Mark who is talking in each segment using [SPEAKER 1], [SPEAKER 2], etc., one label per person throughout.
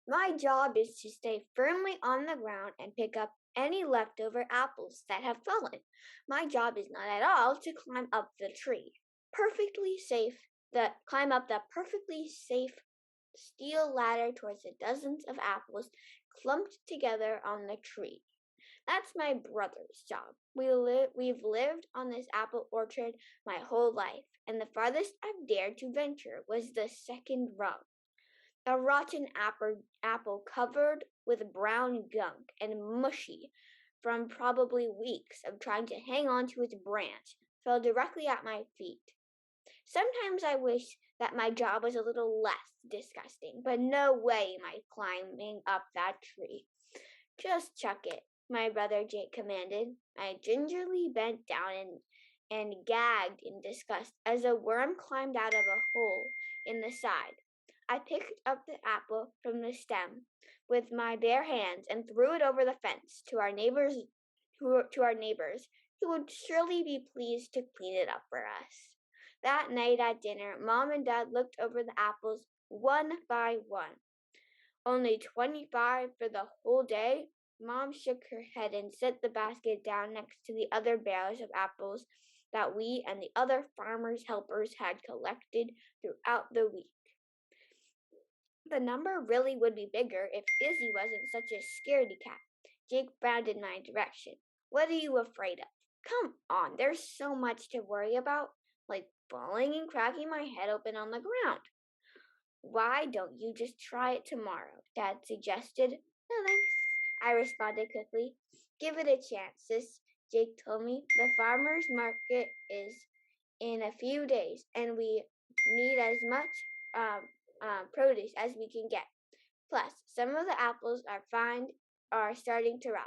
[SPEAKER 1] My job is to stay firmly on the ground and pick up any leftover apples that have fallen. My job is not at all to climb up the tree. Perfectly safe, climb up the perfectly safe steel ladder towards the dozens of apples clumped together on the tree. That's my brother's job. We've lived on this apple orchard my whole life, and the farthest I've dared to venture was the second rung. A rotten apple covered with brown gunk and mushy from probably weeks of trying to hang on to its branch fell directly at my feet. Sometimes I wish that my job was a little less disgusting, but no way am I climbing up that tree. Just chuck it, my brother Jake commanded. I gingerly bent down and gagged in disgust as a worm climbed out of a hole in the side. I picked up the apple from the stem with my bare hands and threw it over the fence to our neighbors who would surely be pleased to clean it up for us. That night at dinner, Mom and Dad looked over the apples one by one. Only 25 for the whole day? Mom shook her head and set the basket down next to the other barrels of apples that we and the other farmers' helpers had collected throughout the week. The number really would be bigger if Izzy wasn't such a scaredy cat. Jake frowned in my direction. What are you afraid of? Come on, there's so much to worry about, like falling and cracking my head open on the ground. Why don't you just try it tomorrow? Dad suggested. No thanks, I responded quickly. Give it a chance, sis, Jake told me. The farmer's market is in a few days, and we need as much produce as we can get. Plus, some of the apples are starting to rot.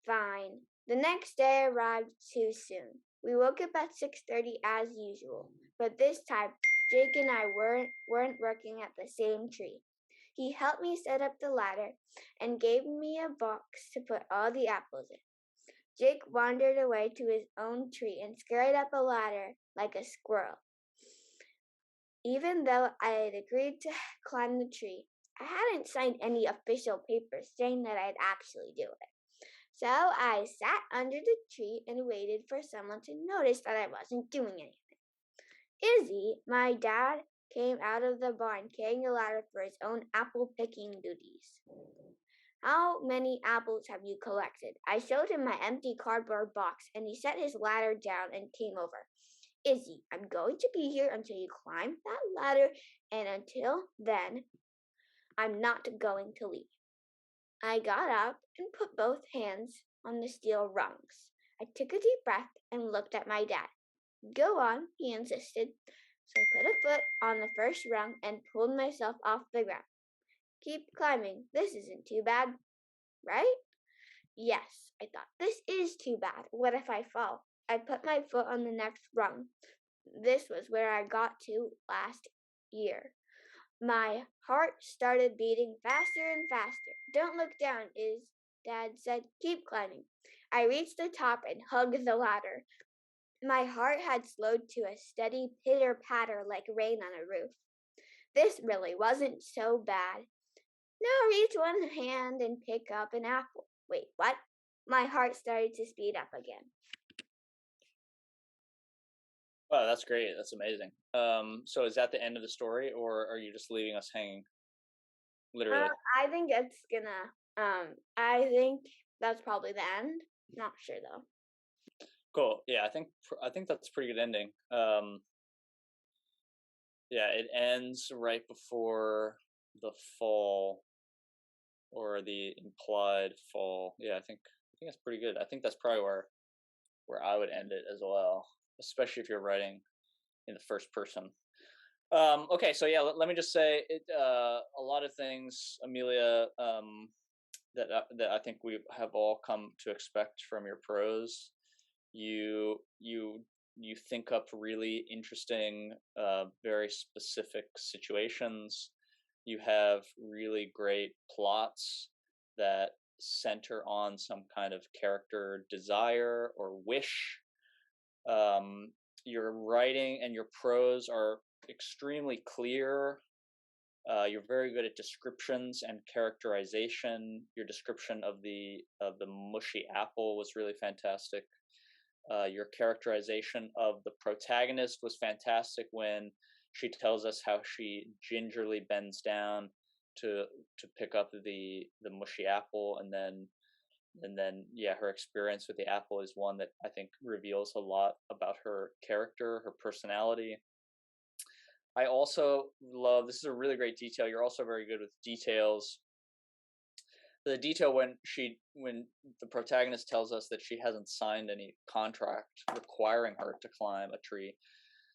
[SPEAKER 1] Fine. The next day arrived too soon. We woke up at 6:30 as usual, but this time Jake and I weren't working at the same tree. He helped me set up the ladder and gave me a box to put all the apples in. Jake wandered away to his own tree and scurried up a ladder like a squirrel. Even though I had agreed to climb the tree, I hadn't signed any official papers saying that I'd actually do it. So I sat under the tree and waited for someone to notice that I wasn't doing anything. Izzy, my dad, came out of the barn carrying a ladder for his own apple picking duties. How many apples have you collected? I showed him my empty cardboard box, and he set his ladder down and came over. Izzy, I'm going to be here until you climb that ladder, and until then, I'm not going to leave. I got up and put both hands on the steel rungs. I took a deep breath and looked at my dad. Go on, he insisted. So I put a foot on the first rung and pulled myself off the ground. Keep climbing. This isn't too bad, right? Yes, I thought. This is too bad. What if I fall? I put my foot on the next rung. This was where I got to last year. My heart started beating faster and faster. Don't look down, Dad said. Keep climbing. I reached the top and hugged the ladder. My heart had slowed to a steady pitter-patter like rain on a roof. This really wasn't so bad. Now reach one hand and pick up an apple. Wait, what? My heart started to speed up again.
[SPEAKER 2] Wow, that's great. That's amazing. So is that the end of the story, or are you just leaving us hanging? Literally.
[SPEAKER 1] I think it's gonna. I think that's probably the end. Not sure though.
[SPEAKER 2] Cool. Yeah, I think that's a pretty good ending. Yeah, it ends right before the fall or the implied fall. Yeah, I think that's pretty good. I think that's probably where I would end it as well, especially if you're writing in the first person. Okay, so yeah, let me just say a lot of things, Amelia, that I think we have all come to expect from your prose. You think up really interesting, very specific situations. You have really great plots that center on some kind of character desire or wish. Your writing and your prose are extremely clear You're very good at descriptions and characterization. Your description of the mushy apple was really fantastic. Your characterization of the protagonist was fantastic when she tells us how she gingerly bends down to pick up the mushy apple, and then yeah, her experience with the apple is one that I think reveals a lot about her character, her personality. I also love, this is a really great detail. You're also very good with details. The detail when the protagonist tells us that she hasn't signed any contract requiring her to climb a tree.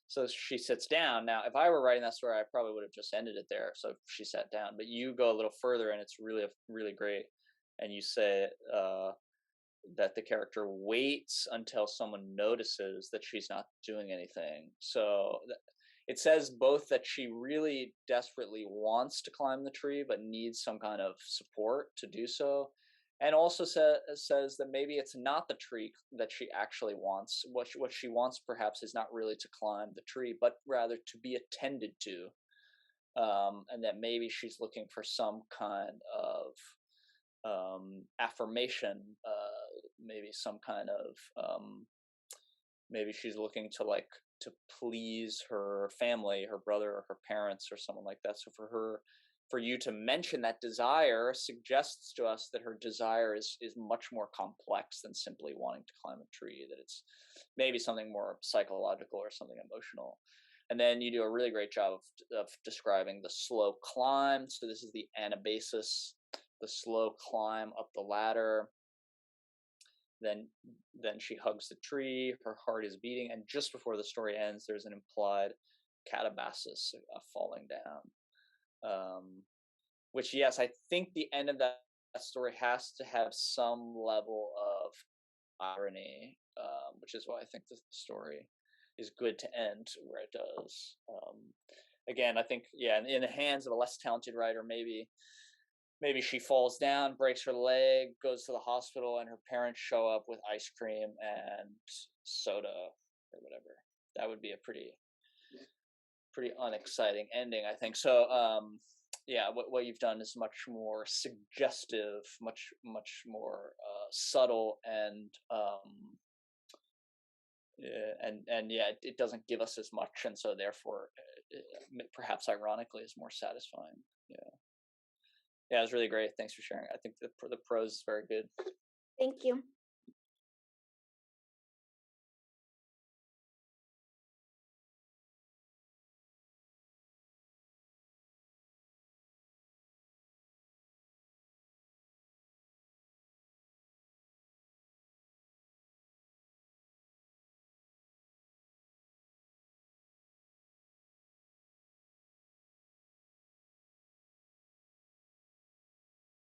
[SPEAKER 2] So she sits down. Now, if I were writing that story, I probably would have just ended it there. So she sat down, but you go a little further, and it's really great. And you say that the character waits until someone notices that she's not doing anything. So it says both that she really desperately wants to climb the tree but needs some kind of support to do so, and also says that maybe it's not the tree that she actually wants. What she wants perhaps is not really to climb the tree, but rather to be attended to, and that maybe she's looking for some kind of affirmation, maybe some kind of maybe she's looking to please her family, her brother or her parents or someone like that. So for you to mention that desire suggests to us that her desire is much more complex than simply wanting to climb a tree, that it's maybe something more psychological or something emotional. And then you do a really great job of describing the slow climb. So this is the anabasis, the slow climb up the ladder. Then she hugs the tree, her heart is beating, and just before the story ends, there's an implied Katabasis, falling down. Which, yes, I think the end of that story has to have some level of irony, which is why I think the story is good to end where it does. Again, I think, yeah, in the hands of a less talented writer, maybe she falls down, breaks her leg, goes to the hospital, and her parents show up with ice cream and soda or whatever. That would be a pretty unexciting ending, I think. So yeah, what you've done is much more suggestive, much more subtle, and yeah, it doesn't give us as much, and so therefore perhaps ironically is more satisfying. Yeah. Yeah, it was really great. Thanks for sharing. I think the prose is very good.
[SPEAKER 1] Thank you.